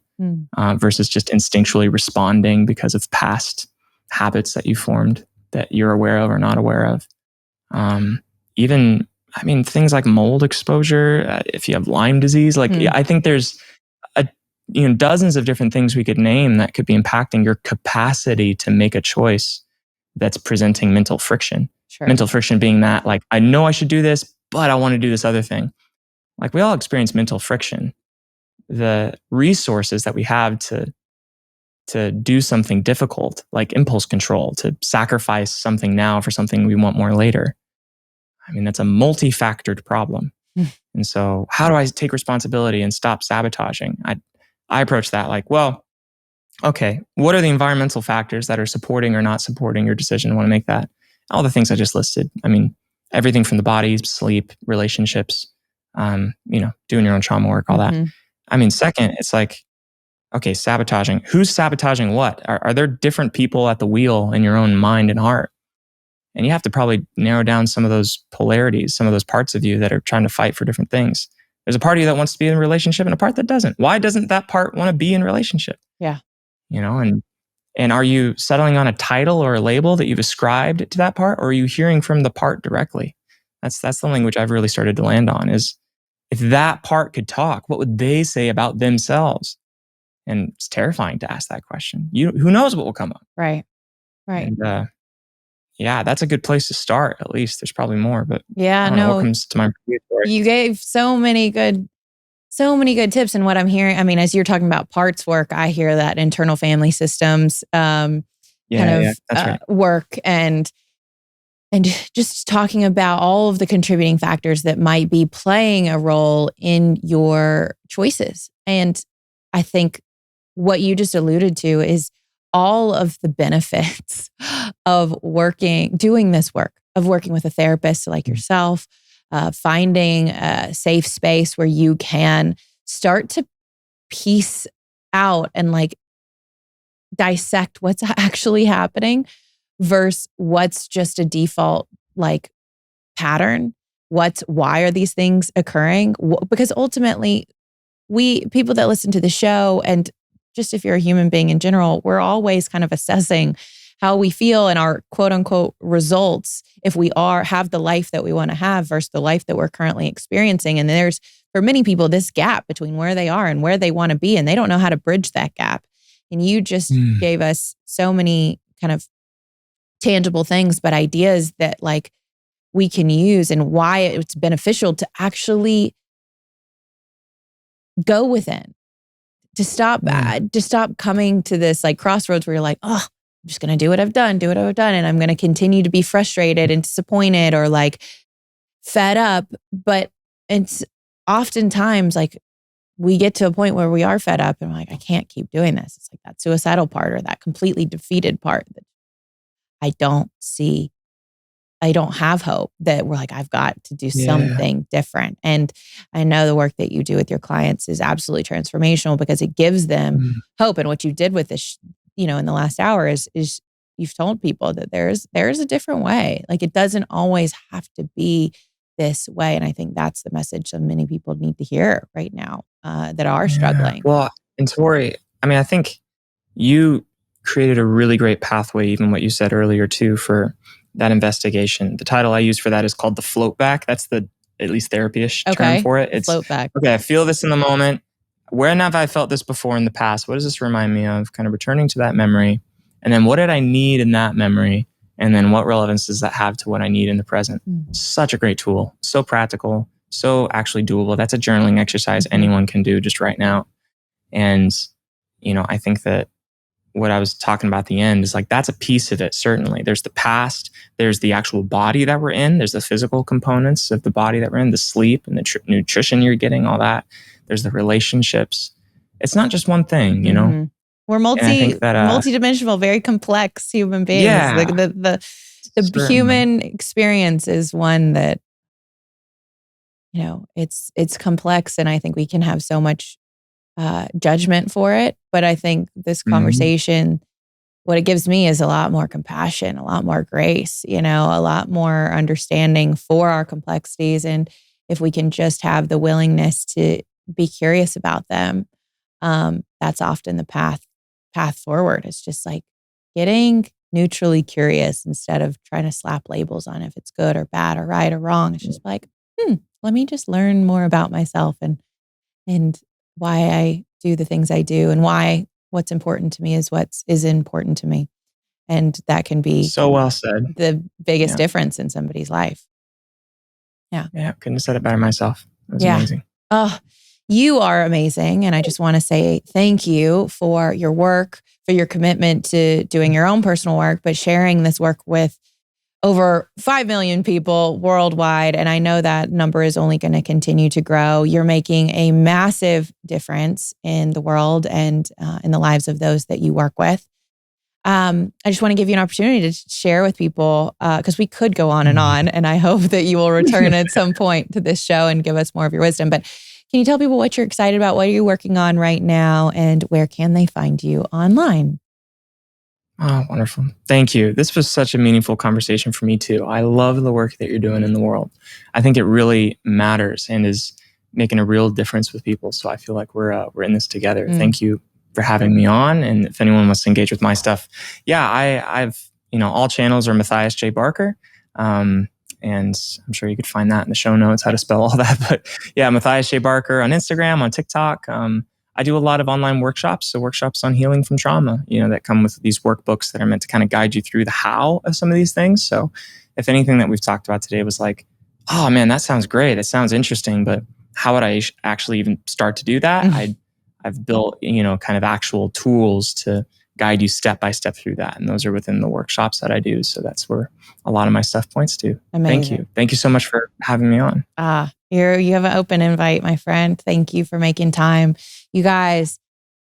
versus just instinctually responding because of past habits that you formed that you're aware of or not aware of. Things like mold exposure, if you have Lyme disease, I think there's dozens of different things we could name that could be impacting your capacity to make a choice that's presenting mental friction. Sure. Mental friction being that, like, I know I should do this, but I want to do this other thing. Like, we all experience mental friction. The resources that we have to do something difficult, like impulse control, to sacrifice something now for something we want more later. I mean, that's a multi-factored problem. And so how do I take responsibility and stop sabotaging? I approach that like, well, okay, what are the environmental factors that are supporting or not supporting your decision? I want to make that. All the things I just listed. I mean, everything from the body, sleep, relationships, doing your own trauma work, all that. I mean, second, it's like, okay, sabotaging. Who's sabotaging what? Are there different people at the wheel in your own mind and heart? And you have to probably narrow down some of those polarities, some of those parts of you that are trying to fight for different things. There's a part of you that wants to be in a relationship and a part that doesn't. Why doesn't that part want to be in a relationship? Yeah. And are you settling on a title or a label that you've ascribed to that part, or are you hearing from the part directly? That's the language I've really started to land on is, if that part could talk, what would they say about themselves? And it's terrifying to ask that question. Who knows what will come up? Right. And yeah, that's a good place to start. At least there's probably more, but I don't know what comes to my story. You gave so many good tips. And what I'm hearing, I mean, as you're talking about parts work, I hear that internal family systems work and just talking about all of the contributing factors that might be playing a role in your choices. And I think what you just alluded to is all of the benefits of doing this work, of working with a therapist like yourself, finding a safe space where you can start to piece out and like dissect what's actually happening versus what's just a default like pattern. Why are these things occurring? Because ultimately, people that listen to the show, and just if you're a human being in general, we're always kind of assessing how we feel and our quote unquote results if we have the life that we want to have versus the life that we're currently experiencing. And there's, for many people, this gap between where they are and where they want to be, and they don't know how to bridge that gap. And you just gave us so many kind of tangible things, but ideas that like we can use and why it's beneficial to actually go within, to stop coming to this like crossroads where you're like, oh, I'm just going to do what I've done. And I'm going to continue to be frustrated and disappointed or like fed up. But it's oftentimes like we get to a point where we are fed up and we're like, I can't keep doing this. It's like that suicidal part or that completely defeated part that I don't have hope, that we're like, I've got to do something different. And I know the work that you do with your clients is absolutely transformational because it gives them hope. And what you did with this, in the last hour is you've told people that there's a different way. Like it doesn't always have to be this way. And I think that's the message that many people need to hear right now that are struggling. Well, and Tori, I mean, I think you created a really great pathway, even what you said earlier too, for that investigation. The title I use for that is called the float back. That's the at least therapy-ish term for it. It's float back. Okay, I feel this in the moment. Where have I felt this before in the past? What does this remind me of? Kind of returning to that memory. And then what did I need in that memory? And then what relevance does that have to what I need in the present? Such a great tool. So practical. So actually doable. That's a journaling exercise anyone can do just right now. And, I think that what I was talking about at the end is like, that's a piece of it. Certainly there's the past, there's the actual body that we're in. There's the physical components of the body that we're in, the sleep and the nutrition you're getting, all that. There's the relationships. It's not just one thing, We're multi-dimensional, very complex human beings. Yeah, like the human experience is one that, it's complex. And I think we can have so much judgment for it. But I think this conversation, what it gives me is a lot more compassion, a lot more grace, a lot more understanding for our complexities. And if we can just have the willingness to be curious about them, that's often the path forward. It's just like getting neutrally curious instead of trying to slap labels on if it's good or bad or right or wrong. It's just like, let me just learn more about myself and why I do the things I do and why what's important to me is important to me. And that can be so well said. The biggest difference in somebody's life. Yeah. Yeah. Couldn't have said it better myself. That's amazing. Oh, you are amazing. And I just want to say thank you for your work, for your commitment to doing your own personal work, but sharing this work with over 5 million people worldwide. And I know that number is only going to continue to grow. You're making a massive difference in the world and in the lives of those that you work with. I just want to give you an opportunity to share with people because we could go on. And I hope that you will return at some point to this show and give us more of your wisdom. But can you tell people what you're excited about? What are you working on right now? And where can they find you online? Oh, wonderful. Thank you. This was such a meaningful conversation for me too. I love the work that you're doing in the world. I think it really matters and is making a real difference with people. So I feel like we're in this together. Thank you for having me on. And if anyone wants to engage with my stuff, I've all channels are Matthias J. Barker. And I'm sure you could find that in the show notes, how to spell all that. But yeah, Matthias J. Barker on Instagram, on TikTok. I do a lot of online workshops. So workshops on healing from trauma, that come with these workbooks that are meant to kind of guide you through the how of some of these things. So if anything that we've talked about today was like, oh man, that sounds great. That sounds interesting. But how would I actually even start to do that? I've built, kind of actual tools to guide you step by step through that. And those are within the workshops that I do. So that's where a lot of my stuff points to. Amazing. Thank you. Thank you so much for having me on. You have an open invite, my friend. Thank you for making time. You guys,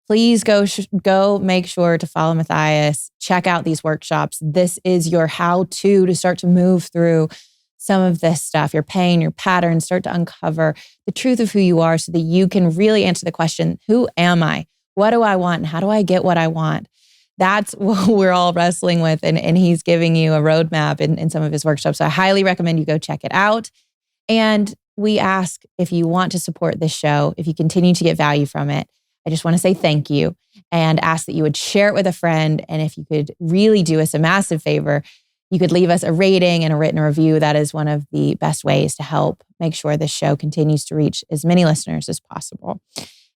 please go make sure to follow Matthias. Check out these workshops. This is your how-to to start to move through some of this stuff, your pain, your patterns, start to uncover the truth of who you are so that you can really answer the question, who am I? What do I want? And how do I get what I want? That's what we're all wrestling with. And he's giving you a roadmap in some of his workshops. So I highly recommend you go check it out. And we ask, if you want to support this show, if you continue to get value from it, I just want to say thank you and ask that you would share it with a friend. And if you could really do us a massive favor, you could leave us a rating and a written review. That is one of the best ways to help make sure this show continues to reach as many listeners as possible.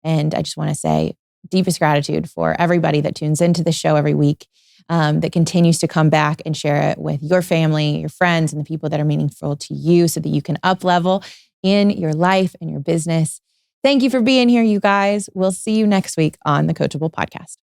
And I just want to say deepest gratitude for everybody that tunes into the show every week, that continues to come back and share it with your family, your friends, and the people that are meaningful to you so that you can up-level in your life and your business. Thank you for being here, you guys. We'll see you next week on the Coachable Podcast.